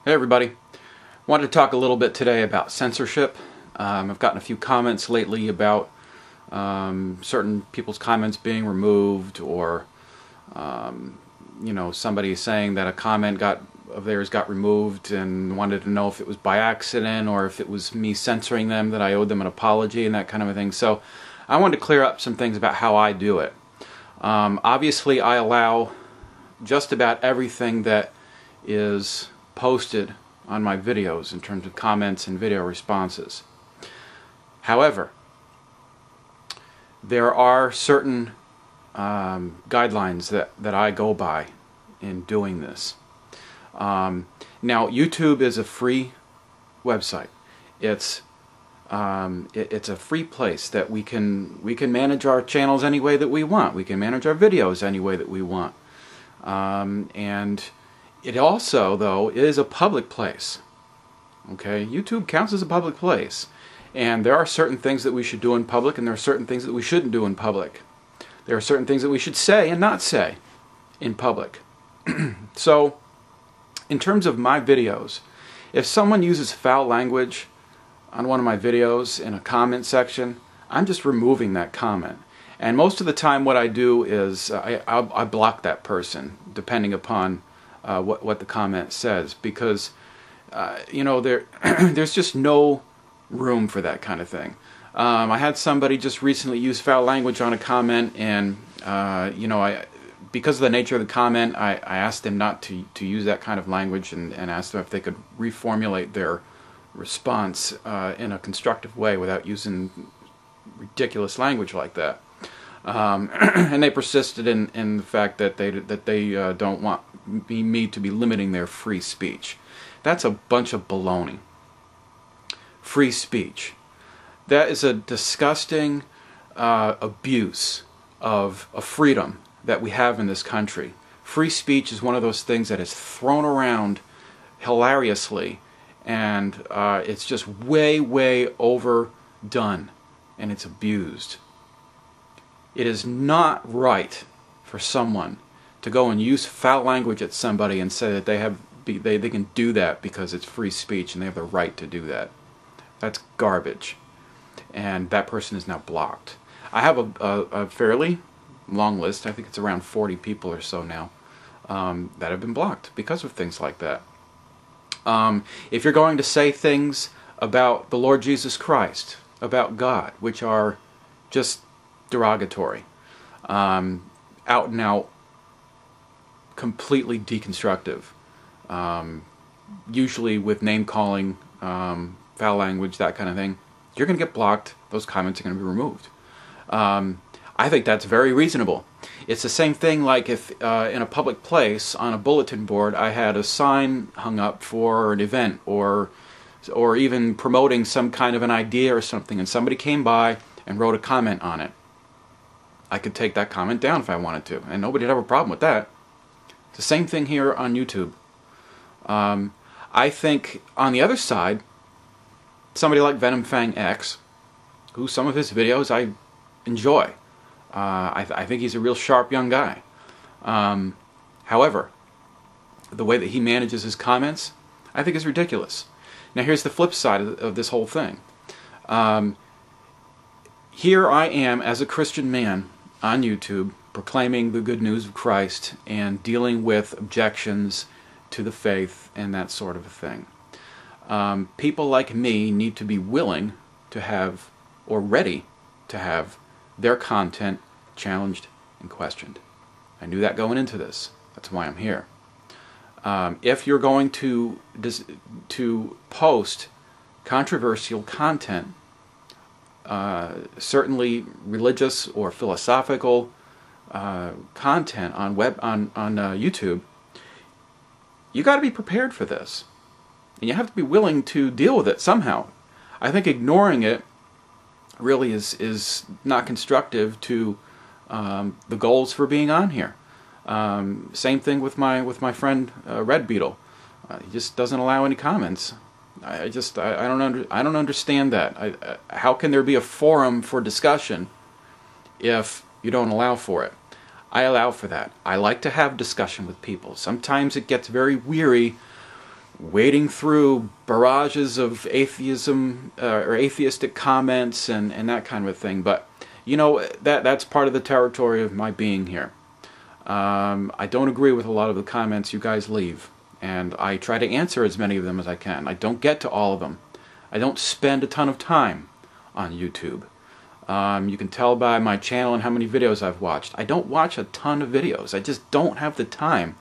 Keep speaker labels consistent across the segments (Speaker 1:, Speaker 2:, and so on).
Speaker 1: Hey everybody. Wanted to talk a little bit today about censorship. I've gotten a few comments lately about certain people's comments being removed, or somebody saying that a comment of theirs got removed and wanted to know if it was by accident or if it was me censoring them, that I owed them an apology and that kind of a thing. So I wanted to clear up some things about how I do it. Obviously I allow just about everything that is posted on my videos in terms of comments and video responses. However, there are certain guidelines that I go by in doing this. Now, YouTube is a free website. It's a free place that we can manage our channels any way that we want. We can manage our videos any way that we want. And it also, though, is a public place. Okay, YouTube counts as a public place, and there are certain things that we should do in public, and there are certain things that we shouldn't do in public. There are certain things that we should say and not say in public. So, in terms of my videos, if someone uses foul language on one of my videos in a comment section, I'm just removing that comment. And most of the time what I do is I block that person, depending upon what the comment says, because there's just no room for that kind of thing. I had somebody just recently use foul language on a comment, and because of the nature of the comment, I asked them not to use that kind of language, and asked them if they could reformulate their response in a constructive way without using ridiculous language like that. And they persisted in the fact that they don't want me to be limiting their free speech. That's a bunch of baloney. Free speech. That is a disgusting abuse of a freedom that we have in this country. Free speech is one of those things that is thrown around hilariously, and it's just way overdone, and it's abused. It is not right for someone to go and use foul language at somebody and say that they can do that because it's free speech and they have the right to do that. That's garbage, and that person is now blocked. I have a fairly long list. I think it's around 40 people or so now that have been blocked because of things like that. If you're going to say things about the Lord Jesus Christ, about God, which are just derogatory, out and out, completely deconstructive, usually with name-calling, foul language, that kind of thing, you're going to get blocked. Those comments are going to be removed. I think that's very reasonable. It's the same thing like if in a public place on a bulletin board I had a sign hung up for an event, or even promoting some kind of an idea or something, and somebody came by and wrote a comment on it. I could take that comment down if I wanted to, and nobody would have a problem with that. It's the same thing here on YouTube. I think on the other side, somebody like Venom Fang X, who some of his videos I enjoy. I think he's a real sharp young guy. However, the way that he manages his comments, I think is ridiculous. Now here's the flip side of this whole thing. Here I am as a Christian man on YouTube, proclaiming the good news of Christ and dealing with objections to the faith and that sort of a thing. People like me need to be willing to have, or ready to have, their content challenged and questioned. I knew that going into this. That's why I'm here. If you're going to post controversial content, certainly religious or philosophical content on YouTube, you got to be prepared for this, and you have to be willing to deal with it somehow. I think ignoring it really is not constructive to the goals for being on here. Same thing with my friend Red Beetle. He just doesn't allow any comments. I don't understand that. How can there be a forum for discussion if you don't allow for it? I allow for that. I like to have discussion with people. Sometimes it gets very weary wading through barrages of atheism or atheistic comments and that kind of a thing. But you know, that's part of the territory of my being here. I don't agree with a lot of the comments you guys leave, and I try to answer as many of them as I can. I don't get to all of them. I don't spend a ton of time on YouTube. You can tell by my channel and how many videos I've watched. I don't watch a ton of videos. I just don't have the time.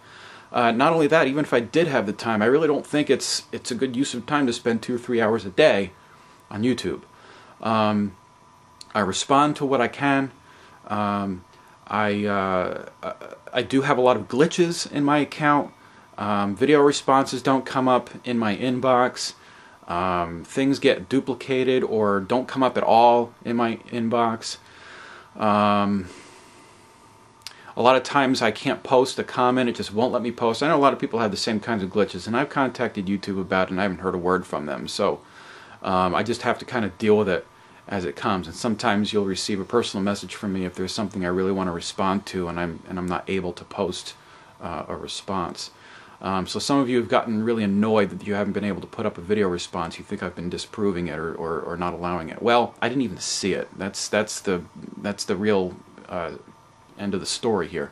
Speaker 1: Not only that, even if I did have the time, I really don't think it's a good use of time to spend 2 or 3 hours a day on YouTube. I respond to what I can. I do have a lot of glitches in my account. Video responses don't come up in my inbox. Things get duplicated or don't come up at all in my inbox. A lot of times I can't post a comment, it just won't let me post. I know a lot of people have the same kinds of glitches, and I've contacted YouTube about it and I haven't heard a word from them. So I just have to kind of deal with it as it comes. And sometimes you'll receive a personal message from me if there's something I really want to respond to and I'm not able to post a response. So some of you have gotten really annoyed that you haven't been able to put up a video response. You think I've been disproving it or not allowing it. Well, I didn't even see it. That's the real end of the story here.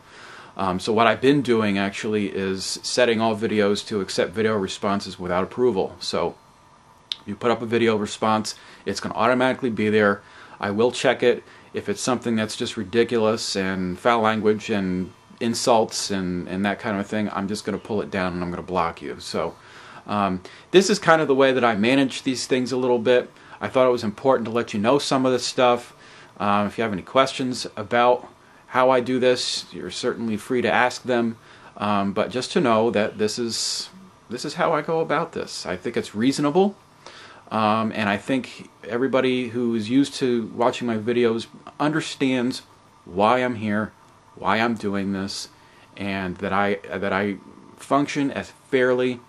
Speaker 1: So what I've been doing actually is setting all videos to accept video responses without approval. So you put up a video response, it's going to automatically be there. I will check it. If it's something that's just ridiculous and foul language and insults and that kind of thing, I'm just going to pull it down and I'm going to block you. So this is kind of the way that I manage these things a little bit. I thought it was important to let you know some of this stuff. If you have any questions about how I do this, you're certainly free to ask them. But just to know that this is how I go about this. I think it's reasonable. And I think everybody who is used to watching my videos understands why I'm here, why I'm doing this, and that I function as fairly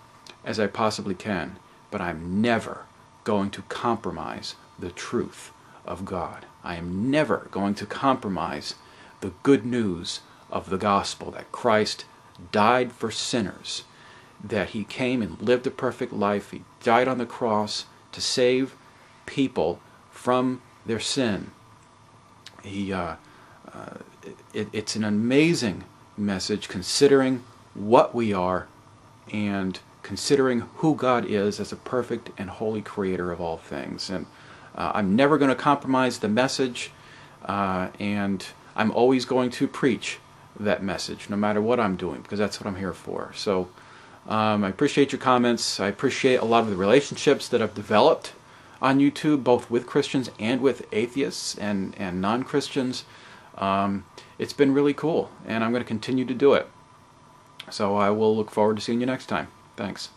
Speaker 1: as I possibly can. But I'm never going to compromise the truth of God. I am never going to compromise the good news of the gospel, that Christ died for sinners, that He came and lived a perfect life. He died on the cross to save people from their sin. It's an amazing message considering what we are and considering who God is as a perfect and holy creator of all things. And I'm never going to compromise the message, and I'm always going to preach that message no matter what I'm doing, because that's what I'm here for. So I appreciate your comments. I appreciate a lot of the relationships that I've developed on YouTube, both with Christians and with atheists and non-Christians. It's been really cool, and I'm going to continue to do it. So I will look forward to seeing you next time. Thanks.